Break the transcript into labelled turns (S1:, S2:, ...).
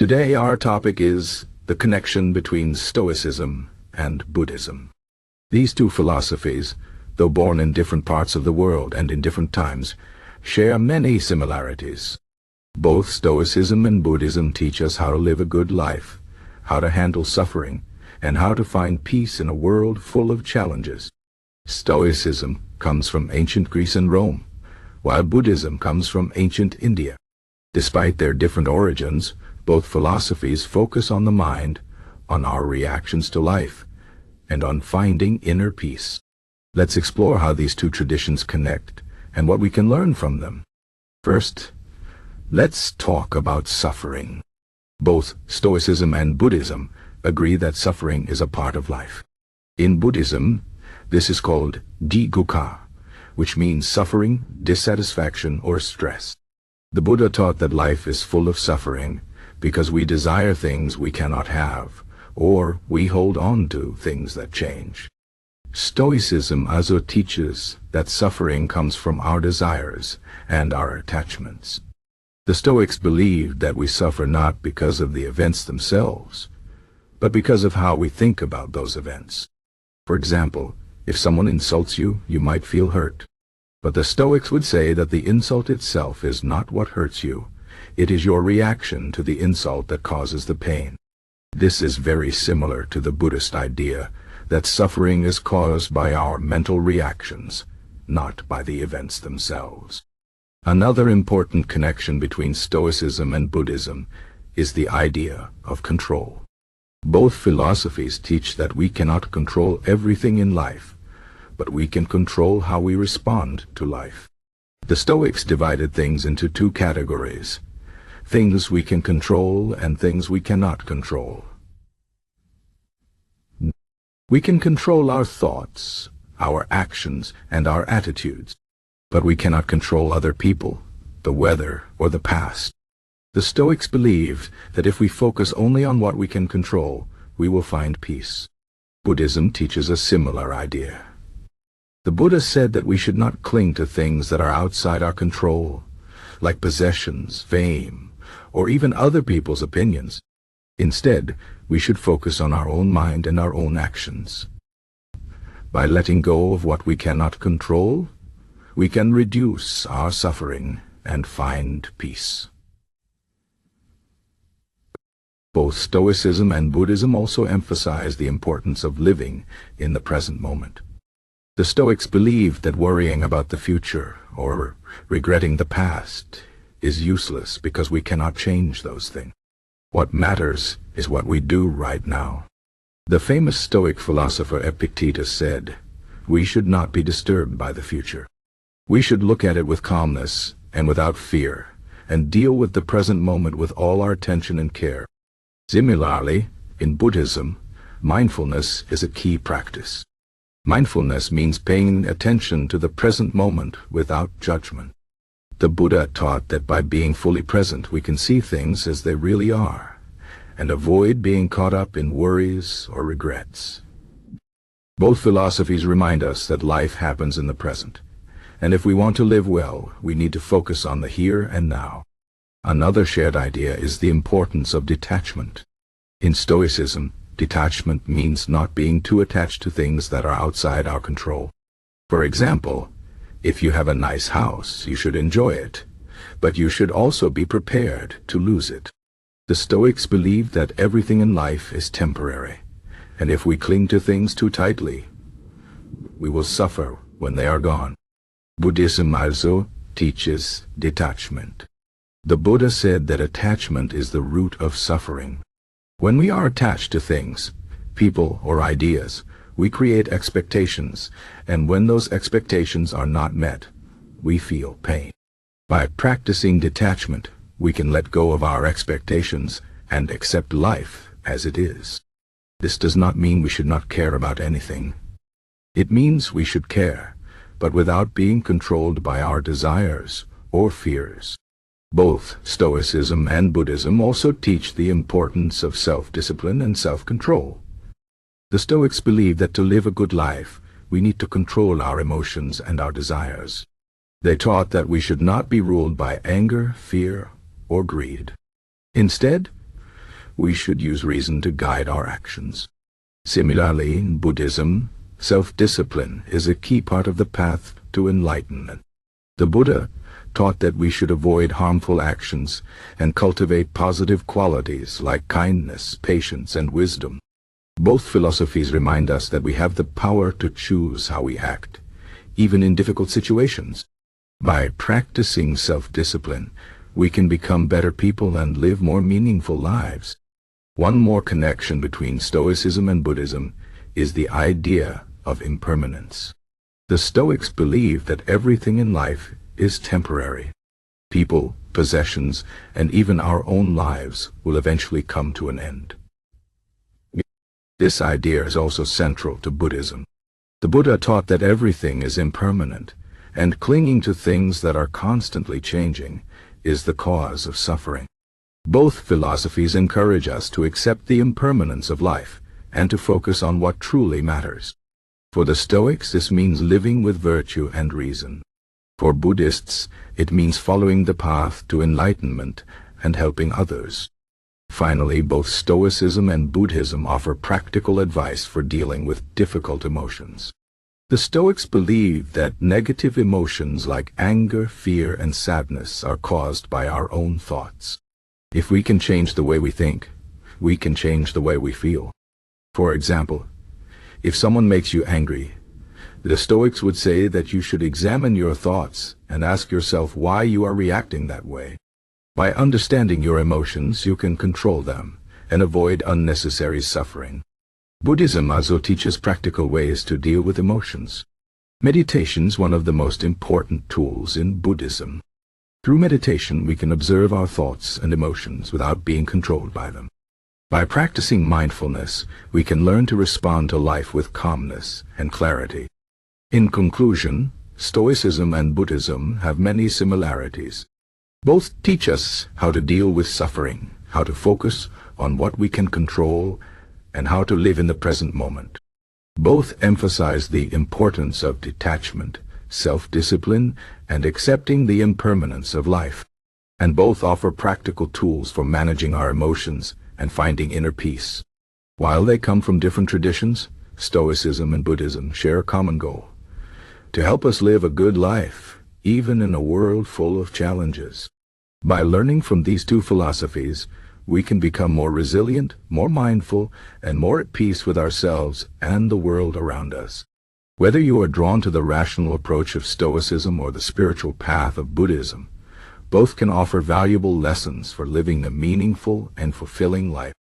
S1: Today our topic is the connection between Stoicism and Buddhism. These two philosophies, though born in different parts of the world and in different times, share many similarities. Both Stoicism and Buddhism teach us how to live a good life, how to handle suffering, and how to find peace in a world full of challenges. Stoicism comes from ancient Greece and Rome, while Buddhism comes from ancient India. Despite their different origins, both philosophies focus on the mind, on our reactions to life, and on finding inner peace. Let's explore how these two traditions connect and what we can learn from them. First, let's talk about suffering. Both Stoicism and Buddhism agree that suffering is a part of life. In Buddhism, this is called Dukkha, which means suffering, dissatisfaction, or stress. The Buddha taught that life is full of suffering because we desire things we cannot have, or we hold on to things that change. Stoicism also teaches that suffering comes from our desires and our attachments. The Stoics believed that we suffer not because of the events themselves, but because of how we think about those events. For example, if someone insults you, you might feel hurt. But the Stoics would say that the insult itself is not what hurts you. It is your reaction to the insult that causes the pain. This is very similar to the Buddhist idea that suffering is caused by our mental reactions, not by the events themselves. Another important connection between Stoicism and Buddhism is the idea of control. Both philosophies teach that we cannot control everything in life, but we can control how we respond to life. The Stoics divided things into two categories: things we can control and things we cannot control. We can control our thoughts, our actions, and our attitudes, but we cannot control other people, the weather, or the past. The Stoics believed that if we focus only on what we can control, we will find peace. Buddhism teaches a similar idea. The Buddha said that we should not cling to things that are outside our control, like possessions, fame, or even other people's opinions. Instead, we should focus on our own mind and our own actions. By letting go of what we cannot control, we can reduce our suffering and find peace. Both Stoicism and Buddhism also emphasize the importance of living in the present moment. The Stoics believed that worrying about the future or regretting the past is useless because we cannot change those things. What matters is what we do right now. The famous Stoic philosopher Epictetus said, "We should not be disturbed by the future. We should look at it with calmness and without fear, and deal with the present moment with all our attention and care." Similarly, in Buddhism, mindfulness is a key practice. Mindfulness means paying attention to the present moment without judgment. The Buddha taught that by being fully present we can see things as they really are, and avoid being caught up in worries or regrets. Both philosophies remind us that life happens in the present, and if we want to live well, we need to focus on the here and now. Another shared idea is the importance of detachment. In Stoicism, detachment means not being too attached to things that are outside our control. For example, if you have a nice house, you should enjoy it, but you should also be prepared to lose it. The Stoics believe that everything in life is temporary, and if we cling to things too tightly, we will suffer when they are gone. Buddhism also teaches detachment. The Buddha said that attachment is the root of suffering. When we are attached to things, people, or ideas, we create expectations, and when those expectations are not met, we feel pain. By practicing detachment, we can let go of our expectations and accept life as it is. This does not mean we should not care about anything. It means we should care, but without being controlled by our desires or fears. Both Stoicism and Buddhism also teach the importance of self-discipline and self-control. The Stoics believe that to live a good life, we need to control our emotions and our desires. They taught that we should not be ruled by anger, fear, or greed. Instead, we should use reason to guide our actions. Similarly, in Buddhism, self-discipline is a key part of the path to enlightenment. The Buddha taught that we should avoid harmful actions and cultivate positive qualities like kindness, patience, and wisdom. Both philosophies remind us that we have the power to choose how we act, even in difficult situations. By practicing self-discipline, we can become better people and live more meaningful lives. One more connection between Stoicism and Buddhism is the idea of impermanence. The Stoics believe that everything in life is temporary. People, possessions, and even our own lives will eventually come to an end. This idea is also central to Buddhism. The Buddha taught that everything is impermanent, and clinging to things that are constantly changing is the cause of suffering. Both philosophies encourage us to accept the impermanence of life and to focus on what truly matters. For the Stoics, this means living with virtue and reason. For Buddhists, it means following the path to enlightenment and helping others. Finally, both Stoicism and Buddhism offer practical advice for dealing with difficult emotions. The Stoics believe that negative emotions like anger, fear, and sadness are caused by our own thoughts. If we can change the way we think, we can change the way we feel. For example, if someone makes you angry, the Stoics would say that you should examine your thoughts and ask yourself why you are reacting that way. By understanding your emotions, you can control them and avoid unnecessary suffering. Buddhism also teaches practical ways to deal with emotions. Meditation is one of the most important tools in Buddhism. Through meditation, we can observe our thoughts and emotions without being controlled by them. By practicing mindfulness, we can learn to respond to life with calmness and clarity. In conclusion, Stoicism and Buddhism have many similarities. Both teach us how to deal with suffering, how to focus on what we can control, and how to live in the present moment. Both emphasize the importance of detachment, self-discipline, and accepting the impermanence of life. And both offer practical tools for managing our emotions and finding inner peace. While they come from different traditions, Stoicism and Buddhism share a common goal: to help us live a good life, even in a world full of challenges. By learning from these two philosophies, we can become more resilient, more mindful, and more at peace with ourselves and the world around us. Whether you are drawn to the rational approach of Stoicism or the spiritual path of Buddhism, both can offer valuable lessons for living a meaningful and fulfilling life.